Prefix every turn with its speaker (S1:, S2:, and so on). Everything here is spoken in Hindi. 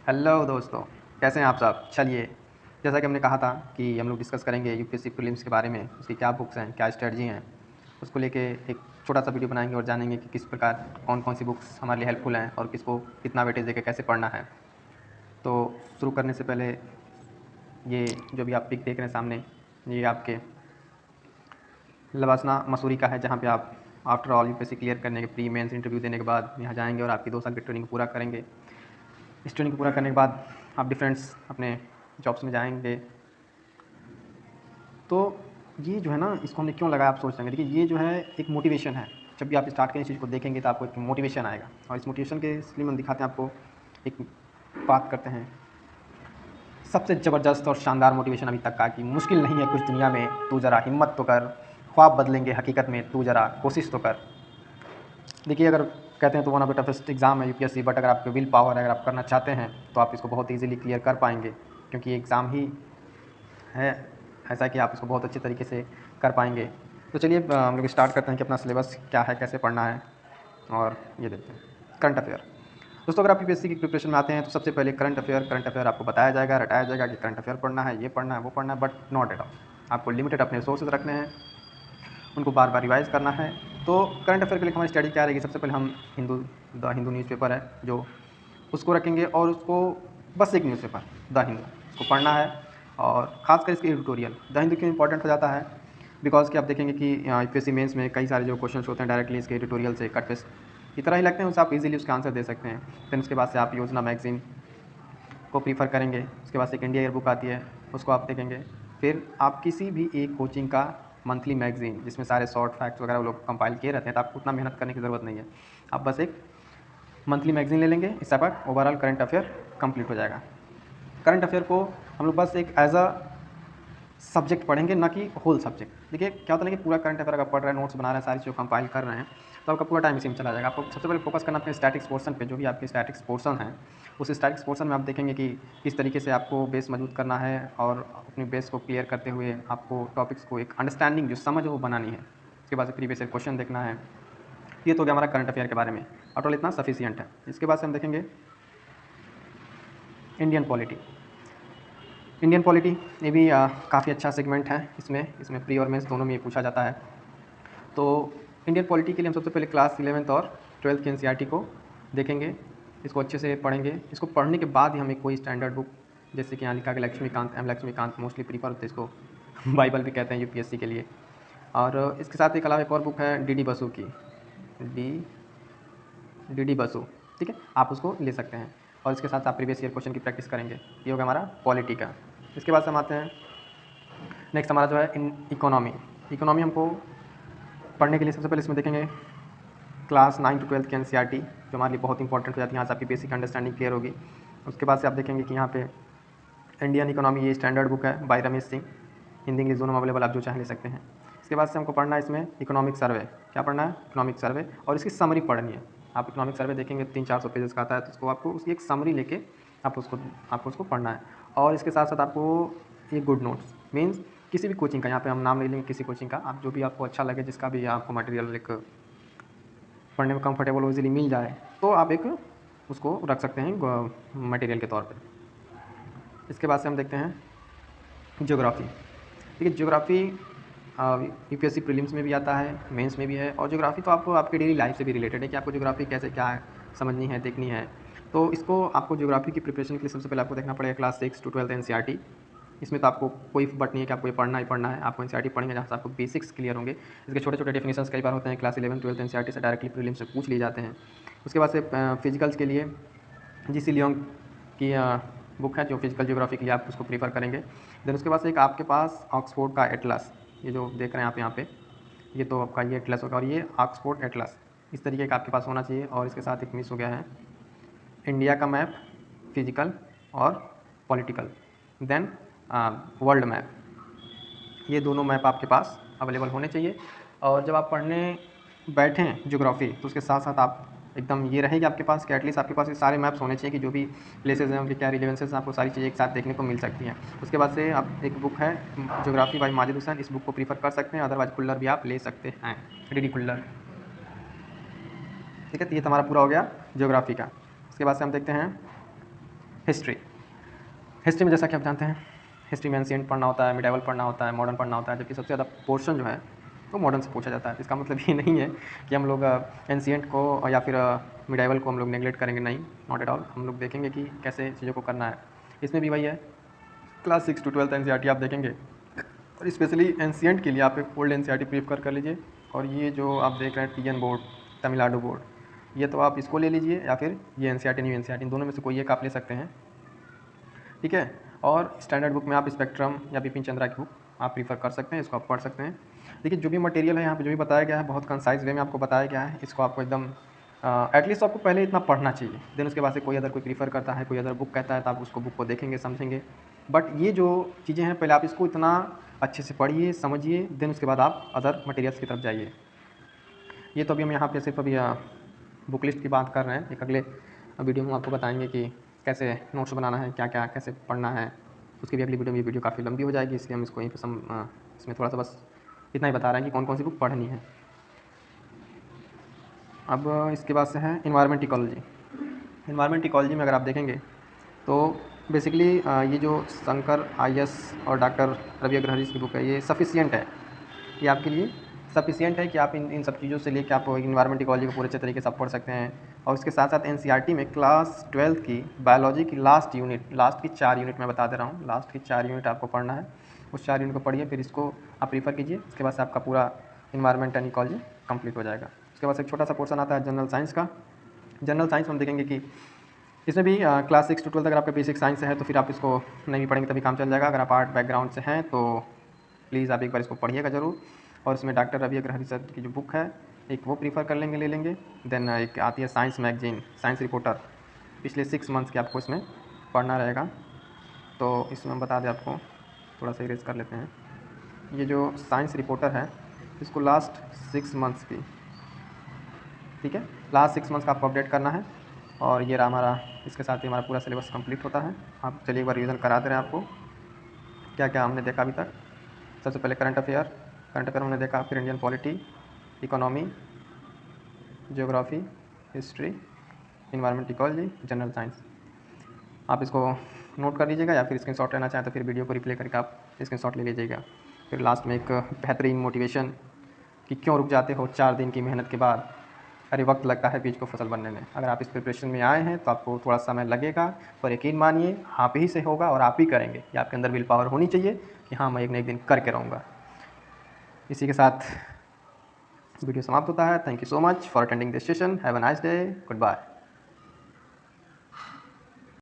S1: हेलो दोस्तों, कैसे हैं आप सब। चलिए, जैसा कि हमने कहा था कि हम लोग डिस्कस करेंगे यूपीएससी प्रीलिम्स के बारे में, उसकी क्या बुक्स हैं, क्या स्ट्रेटजी हैं, उसको लेके एक छोटा सा वीडियो बनाएंगे और जानेंगे कि किस प्रकार कौन कौन सी बुक्स हमारे लिए हेल्पफुल हैं और किसको कितना वेटेज देकर कैसे पढ़ना है। तो शुरू करने से पहले ये जो भी आप पिक देख रहे हैं सामने, ये आपके लवासना मसूरी का है, जहाँ पे आप आफ्टर ऑल यूपीएससी क्लियर करने के प्री मेंस इंटरव्यू देने के बाद यहाँ जाएंगे और आपकी 2 साल की ट्रेनिंग पूरा करेंगे। इस ट्रेनिंग को पूरा करने के बाद आप डिफरेंट्स अपने जॉब्स में जाएंगे। तो ये जो है ना, इसको हमने क्यों लगाया, आप सोच रहे हैं। देखिए, ये जो है एक मोटिवेशन है। जब भी आप स्टार्ट करें इस चीज़ को देखेंगे तो आपको एक मोटिवेशन आएगा, और इस मोटिवेशन के इसलिए हम दिखाते हैं आपको। एक बात करते हैं, सबसे ज़बरदस्त और शानदार मोटिवेशन अभी तक का, कि मुश्किल नहीं है कुछ दुनिया में, तू ज़रा हिम्मत तो कर, ख्वाब बदलेंगे हकीकत में, तू ज़रा कोशिश तो कर। देखिए, अगर कहते हैं तो one of the toughest exam है यूपीएससी, बट अगर आपके विल पावर है, अगर आप करना चाहते हैं तो आप इसको बहुत ईजिली क्लियर कर पाएंगे, क्योंकि ये एग्ज़ाम ही है ऐसा कि आप इसको बहुत अच्छे तरीके से कर पाएंगे। तो चलिए हम लोग स्टार्ट करते हैं कि अपना सिलेबस क्या है, कैसे पढ़ना है, और ये देखते हैं। Current affair. दोस्तों, अगर आप यूपीएससी की प्रिपरेशन में आते हैं तो सबसे पहले करंट अफेयर आपको बताया जाएगा, रटाया जाएगा कि करंट अफेयर पढ़ना है, ये पढ़ना है, वो पढ़ना है, बट नॉट एट ऑल। आपको लिमिटेड अपने रिसोर्सेज रखने हैं, उनको बार बार रिवाइज़ करना है। तो करंट अफेयर के लिए हमारी स्टडी क्या रहेगी, सबसे पहले हम द हिंदू न्यूज़पेपर है जो, उसको रखेंगे, और उसको बस एक न्यूज़पेपर द हिंदू उसको पढ़ना है। और ख़ासकर इसके एडिटोरियल द हिंदू क्यों इंपॉर्टेंट हो जाता है, बिकॉज कि आप देखेंगे कि यूपीएससी मेंस में कई सारे जो क्वेश्चंस होते हैं डायरेक्टली इसके एडिटोरियल से कट पेस्ट की तरह ही लगते हैं, उससे आप इजीली उसका आंसर दे सकते हैं। फिर उसके बाद से आप योजना मैगजीन को प्रीफर करेंगे। उसके बाद से एक इंडिया ईयर बुक आती है, उसको आप देखेंगे। फिर आप किसी भी एक कोचिंग का मंथली मैगजीन, जिसमें सारे शॉर्ट फैक्ट्स वगैरह वो लोग कंपाइल किए रहते हैं, तो आपको उतना मेहनत करने की ज़रूरत नहीं है। आप बस एक मंथली मैगजीन ले लेंगे, इससे आपका ओवरऑल करंट अफेयर कंप्लीट हो जाएगा। करंट अफेयर को हम लोग बस एक एज अ सब्जेक्ट पढ़ेंगे, ना कि होल सब्जेक्ट। देखिए, क्या होता है ना कि पूरा करंट अफेयर अगर पढ़ रहे हैं, नोट्स बना रहे हैं, सारी चीज़ें कंपाइल कर रहे हैं, तो आपका पूरा टाइम इसी में चला जाएगा। आपको सबसे पहले फोकस करना अपने स्टैटिक्स पोर्शन पे, जो भी आपके स्टैटिक्स पोर्शन है, उस स्टैटिक्स पोर्शन में आप देखेंगे कि किस तरीके से आपको बेस मजबूत करना है, और अपनी बेस को क्लियर करते हुए आपको टॉपिक्स को एक अंडरस्टैंडिंग जो समझ वो बनानी है। उसके बाद से प्रीवियस ईयर क्वेश्चन देखना है। ये तो हो गया हमारा करंट अफेयर के बारे में, और इतना सफिशियंट है। इसके बाद से हम देखेंगे इंडियन पॉलिटी। इंडियन पॉलिटी ये भी काफ़ी अच्छा सेगमेंट है। इसमें प्री और मेंस दोनों में ये पूछा जाता है। तो इंडियन पॉलिटी के लिए हम सबसे पहले क्लास 11th और 12th की एनसीईआरटी को देखेंगे, इसको अच्छे से पढ़ेंगे। इसको पढ़ने के बाद ही हमें कोई स्टैंडर्ड बुक, जैसे कि यहाँ लिखा गया Laxmikanth, M Laxmikanth mostly prefer होते हैं, इसको बाइबल भी कहते हैं यूपीएससी के लिए। और इसके साथ एक अलावा एक और बुक है डी डी बसु की, डी डी बसु, ठीक है, आप उसको ले सकते हैं। और इसके साथ आप प्रीवियस ईयर क्वेश्चन की प्रैक्टिस करेंगे। ये होगा हमारा पॉलिटी का। इसके बाद से हम आते हैं नेक्स्ट, हमारा जो है इन इकोनॉमी। इकोनॉमी हमको पढ़ने के लिए सबसे पहले इसमें देखेंगे क्लास 9 to 12 की एनसीईआरटी, जो हमारे लिए बहुत इंपॉर्टेंट हो जाती है। यहाँ से आपकी बेसिक अंडरस्टैंडिंग क्लियर होगी। उसके बाद से आप देखेंगे कि यहाँ पे इंडियन इकोनॉमी, ये स्टैंडर्ड बुक है बाय रमेश सिंह, हिंदी इंग्लिश दोनों में अवेलेबल, आप जो चाहें ले सकते हैं। इसके बाद से हमको पढ़ना है इसमें इकोनॉमिक सर्वे। क्या पढ़ना है? इकोनॉमिक सर्वे, और इसकी समरी पढ़नी है। आप इकोनॉमिक सर्वे देखेंगे 300-400 पेजेस का आता है, तो उसको आपको उसकी एक समरी लेके आपको उसको पढ़ना है। और इसके साथ साथ आपको ये गुड नोट्स मीन्स किसी भी कोचिंग का, यहाँ पे हम नाम ले लेंगे किसी कोचिंग का, आप जो भी आपको अच्छा लगे, जिसका भी आपको मटेरियल एक पढ़ने में कंफर्टेबल हो, इजीली मिल जाए, तो आप एक उसको रख सकते हैं मटेरियल के तौर पे। इसके बाद से हम देखते हैं ज्योग्राफी। देखिए, ज्योग्राफी यूपीएससी प्रीलिम्स में भी आता है, मेंस में भी है। और ज्योग्राफी तो आपको आपकी डेली लाइफ से भी रिलेटेड है, कि आपको ज्योग्राफी कैसे क्या है समझनी है, देखनी है। तो इसको आपको ज्योग्राफी की प्रिपरेशन के लिए सबसे पहले आपको देखना पड़ेगा क्लास 6 to 12 एनसीईआरटी। इसमें तो आपको कोई बट नहीं है कि आपको ये पढ़ना ही पढ़ना है। आपको एनसीईआरटी पढ़ेंगे जहाँ से आपको बेसिक्स क्लियर होंगे। इसके छोटे छोटे डेफिनेशंस कई बार होते हैं क्लास 11-12 एनसीईआरटी से डायरेक्टली प्रीलिम्स से पूछ लिए जाते हैं। उसके बाद से फिजिकल्स के लिए जीसी लियोंग की बुक है, जो फिजिकल ज्योग्राफी के लिए आप उसको प्रीफर करेंगे। देन उसके बाद से एक आपके पास ऑक्सफोर्ड का एटलस, ये जो देख रहे हैं आप यहाँ पे, ये तो आपका ये एटलस होगा, और ये ऑक्सफोर्ड एटलस इस तरीके का आपके पास होना चाहिए। और इसके साथ एक मिस हो गया है इंडिया का मैप, फिजिकल और पॉलिटिकल, देन वर्ल्ड मैप, ये दोनों मैप आपके पास अवेलेबल होने चाहिए। और जब आप पढ़ने बैठें ज्योग्राफी, तो उसके साथ साथ आप एकदम ये रहेगी आपके पास कि एटलीस्ट आपके पास ये सारे मैप्स होने चाहिए, कि जो भी प्लेसेस हैं उनके क्या रिलेवेंसेस हैं, आपको सारी चीज़ें एक साथ देखने को मिल सकती हैं। उसके बाद से आप एक बुक है ज्योग्राफी बाय माजिद हुसैन, इस बुक को प्रीफर कर सकते हैं, अदरवाइज खुल्लर भी आप ले सकते हैं, डी खुल्लर, ठीक है। तो ये तो हमारा पूरा हो गया ज्योग्राफी का। उसके बाद से हम देखते हैं हिस्ट्री। हिस्ट्री में जैसा कि आप जानते हैं, हिस्ट्री में एंशिएंट पढ़ना होता है, मिडाइवल पढ़ना होता है, मॉडर्न पढ़ना होता है, जबकि सबसे ज़्यादा पोर्शन जो है वो मॉडर्न से पूछा जाता है। इसका मतलब ये नहीं है कि हम लोग एंशिएंट को या फिर मिडाइवल को हम लोग नेगलेक्ट करेंगे, नहीं, नॉट एट ऑल। हम लोग देखेंगे कि कैसे चीज़ों को करना है। इसमें भी वही है, क्लास 6 to 12 एनसीईआरटी आप देखेंगे, और स्पेशली एंशिएंट के लिए आप एक ओल्ड एनसीईआरटी प्रेफर कर लीजिए। और ये जो आप देख रहे हैं टीएन बोर्ड, तमिलनाडु बोर्ड, ये तो आप इसको ले लीजिए, या फिर ये एनसीईआरटी न्यू एनसीईआरटी, इन दोनों में से कोई एक आप ले सकते हैं, ठीक है। और स्टैंडर्ड बुक में आप स्पेक्ट्रम या बिपिन चंद्रा की बुक आप प्रीफर कर सकते हैं, इसको आप पढ़ सकते हैं। देखिए जो भी मटेरियल है यहाँ पे जो भी बताया गया है बहुत कंसाइज वे में आपको बताया गया है। इसको आपको एकदम एटलीस्ट आपको पहले इतना पढ़ना चाहिए, देन उसके बाद से कोई अदर कोई प्रीफर करता है, कोई अदर बुक कहता है, तो आप उसको बुक को देखेंगे, समझेंगे। बट ये जो चीज़ें हैं पहले आप इसको इतना अच्छे से पढ़िए, समझिए, देन उसके बाद आप अदर मटेरियल्स की तरफ जाइए। ये तो अभी हम यहाँ पे सिर्फ अभी बुक लिस्ट की बात कर रहे हैं। एक अगले वीडियो में आपको बताएंगे कि कैसे नोट्स बनाना है, क्या क्या कैसे पढ़ना है, उसकी भी अगली वीडियो में। ये वीडियो काफ़ी लंबी हो जाएगी, इसलिए हम इसको यहीं पर इसमें थोड़ा सा बस इतना ही बता रहे हैं कि कौन कौन सी बुक पढ़नी है। अब इसके बाद से है इन्वायरमेंट इकोलॉजी। इन्वायरमेंट इकोलॉजी में अगर आप देखेंगे तो बेसिकली ये जो शंकर आईएस और डॉक्टर रवि अग्रहरि की बुक है, ये सफिशिएंट है, ये आपके लिए सफिशिएंट है कि आप इन सब चीज़ों से लेकर आप इन्वायरमेंट इकोलॉजी को पूरे अच्छे तरीके से आप पढ़ सकते हैं। और उसके साथ साथ एनसीईआरटी में क्लास 12 की बायोलॉजी की लास्ट की 4 यूनिट मैं बता दे रहा हूँ, लास्ट की 4 यूनिट आपको पढ़ना है। उस 4 यूनिट को पढ़िए, फिर इसको आप प्रीफर कीजिए, उसके बाद से आपका पूरा इन्वायरमेंट एंड इकोलॉजी कंप्लीट हो जाएगा। उसके बाद से एक छोटा सा पोर्शन आता है जनरल साइंस का। जनरल साइंस में हम देखेंगे कि इसमें भी क्लास 6 to 12 अगर आपका बेसिक साइंस है तो फिर आप इसको नहीं भी पढ़ेंगे तभी काम चल जाएगा। अगर आप आर्ट बैकग्राउंड से हैं तो प्लीज़ आप एक बार इसको पढ़िएगा ज़रूर। और इसमें डॉक्टर रवि अग्रहरि सर की जो बुक है, एक वो प्रीफर कर लेंगे, ले लेंगे। देन एक आती है साइंस मैगजीन, साइंस रिपोर्टर, पिछले 6 मंथ्स की आपको इसमें पढ़ना रहेगा। तो इसमें हम बता दें आपको, थोड़ा सा इरेज कर लेते हैं। ये जो साइंस रिपोर्टर है इसको लास्ट 6 मंथ्स की, ठीक है, लास्ट 6 मंथ्स का आपको अपडेट करना है। और ये रहा हमारा, इसके साथ ही हमारा पूरा सिलेबस कंप्लीट होता है। आप चलिए एक बार रिवीजन करा दे रहे हैं आपको क्या क्या हमने देखा अभी तक। सबसे पहले करंट अफेयर हमने देखा, फिर Indian polity, economy, geography, history, environment ecology, general science. आप इसको नोट कर लीजिएगा, या फिर स्क्रीनशॉट लेना चाहें तो फिर वीडियो को रिप्ले करके आप स्क्रीनशॉट ले लीजिएगा। फिर लास्ट में एक बेहतरीन मोटिवेशन कि क्यों रुक जाते हो 4 दिन की मेहनत के बाद, अरे वक्त लगता है बीज को फसल बनने में। अगर आप इस प्रिपरेशन में आए हैं तो आपको थोड़ा समय लगेगा, पर यकीन मानिए आप ही से होगा और आप ही करेंगे। ये आपके अंदर विल पावर होनी चाहिए कि हाँ मैं एक न एक दिन करके रहूँगा। इसी के साथ वीडियो समाप्त होता है। Thank you so much for attending this session. Have a nice day, good bye.